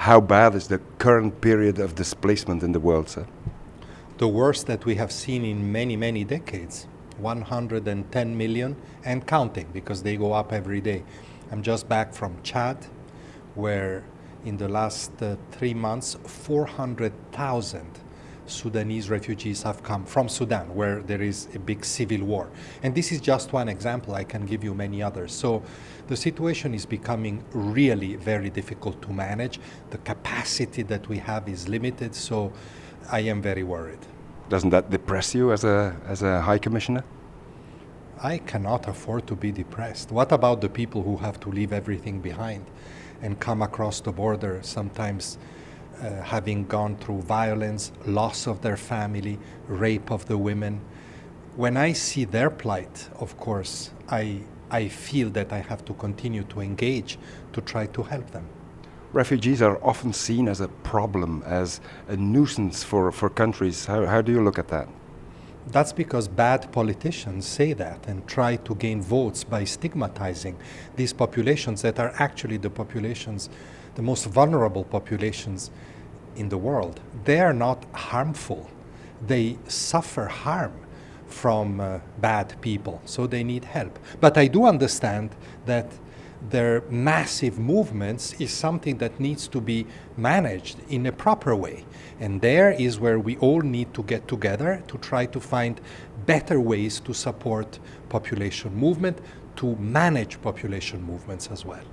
How bad is the current period of displacement in the world, sir? The worst that we have seen in many, many decades. 110 million and counting, because they go up every day. I'm just back from Chad, where in the last 3 months, 400,000 Sudanese refugees have come from Sudan, where there is a big civil war. And this is just one example. I can give you many others. So the situation is becoming really very difficult to manage. The capacity that we have is limited, so I am very worried. Doesn't that depress you as a High Commissioner? I cannot afford to be depressed. What about the people who have to leave everything behind and come across the border, sometimes having gone through violence, loss of their family, rape of the women? When I see their plight, of course, I feel that I have to continue to engage to try to help them. Refugees are often seen as a problem, as a nuisance for countries. How do you look at that? That's because bad politicians say that and try to gain votes by stigmatizing these populations that are actually the populations, the most vulnerable populations in the world. They are not harmful. They suffer harm from bad people, so they need help. But I do understand that their massive movements is something that needs to be managed in a proper way. And there is where we all need to get together to try to find better ways to support population movement, to manage population movements as well.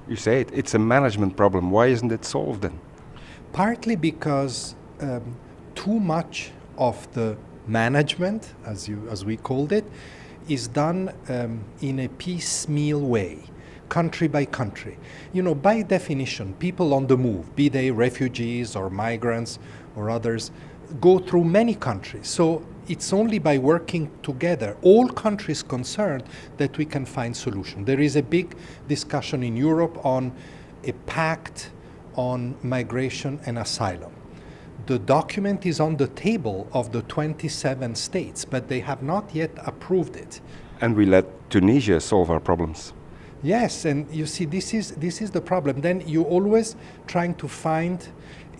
You say it's a management problem. Why isn't it solved then? Partly because too much of the management, as we called it, is done in a piecemeal way, country by country. You know, by definition, people on the move, be they refugees or migrants or others, go through many countries. So it's only by working together, all countries concerned, that we can find solution. There is a big discussion in Europe on a pact on migration and asylum. The document is on the table of the 27 states, but they have not yet approved it. And we let Tunisia solve our problems. Yes, and you see, this is the problem. Then you're always trying to find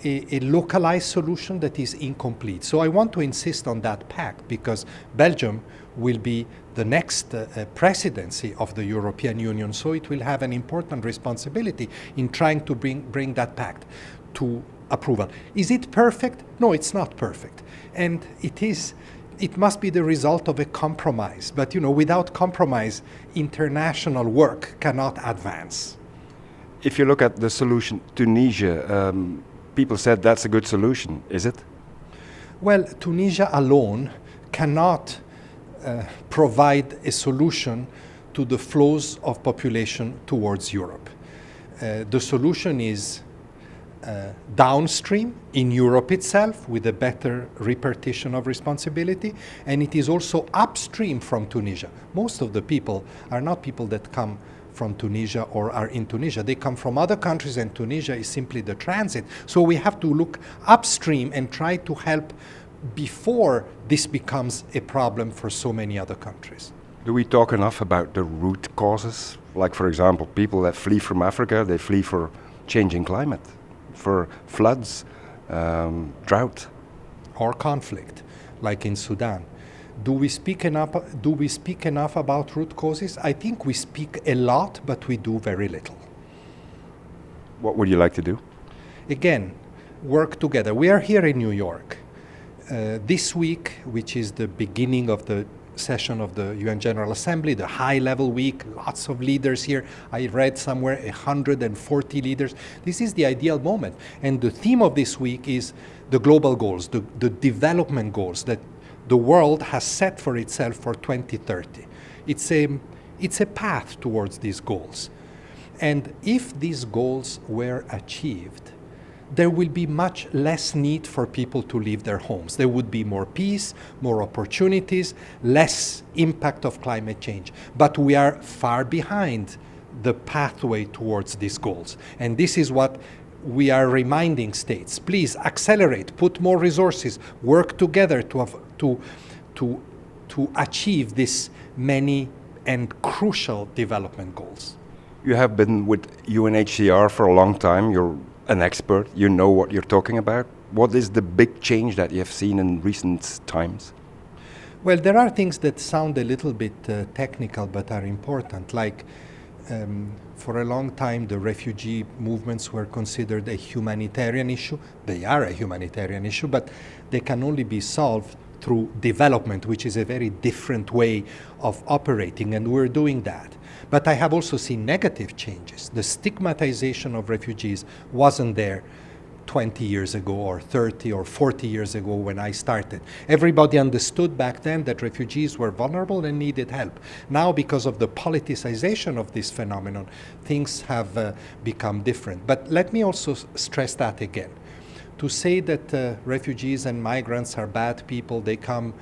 a localized solution that is incomplete. So I want to insist on that pact, because Belgium will be the next presidency of the European Union, so it will have an important responsibility in trying to bring that pact to approval. Is it perfect? No, it's not perfect. And it must be the result of a compromise. But you know, without compromise, international work cannot advance. If you look at the solution, Tunisia, people said that's a good solution. Is it? Well, Tunisia alone cannot provide a solution to the flows of population towards Europe. The solution is downstream in Europe itself, with a better repartition of responsibility, and it is also upstream from Tunisia. Most of the people are not people that come from Tunisia or are in Tunisia. They come from other countries, and Tunisia is simply the transit. So we have to look upstream and try to help before this becomes a problem for so many other countries. Do we talk enough about the root causes? Like, for example, people that flee from Africa, they flee for changing climate, for floods, drought. Or conflict, like in Sudan. Do we speak enough about root causes? I think we speak a lot, but we do very little. What would you like to do? Again, work together. We are here in New York. This week, which is the beginning of the session of the UN General Assembly, the high-level week, lots of leaders here. I read somewhere 140 leaders. This is the ideal moment. And the theme of this week is the global goals, the development goals that the world has set for itself for 2030. It's a path towards these goals. And if these goals were achieved, there will be much less need for people to leave their homes. There would be more peace, more opportunities, less impact of climate change. But we are far behind the pathway towards these goals. And this is what we are reminding states. Please accelerate, put more resources, work together to achieve these many and crucial development goals. You have been with UNHCR for a long time. You're an expert. You know what you're talking about. What is the big change that you have seen in recent times? Well, there are things that sound a little bit technical but are important, like for a long time the refugee movements were considered a humanitarian issue. They are a humanitarian issue, but they can only be solved through development, which is a very different way of operating, and we're doing that. But I have also seen negative changes. The stigmatization of refugees wasn't there 20 years ago or 30 or 40 years ago when I started. Everybody understood back then that refugees were vulnerable and needed help. Now, because of the politicization of this phenomenon, things have become different. But let me also stress that again. To say that refugees and migrants are bad people, they come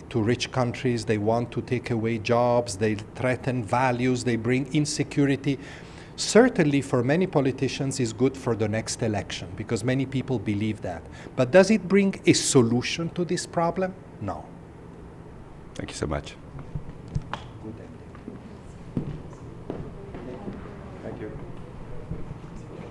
to rich countries, they want to take away jobs, they threaten values, they bring insecurity, certainly for many politicians is good for the next election, because many people believe that. But does it bring a solution to this problem? No. Thank you so much. Good.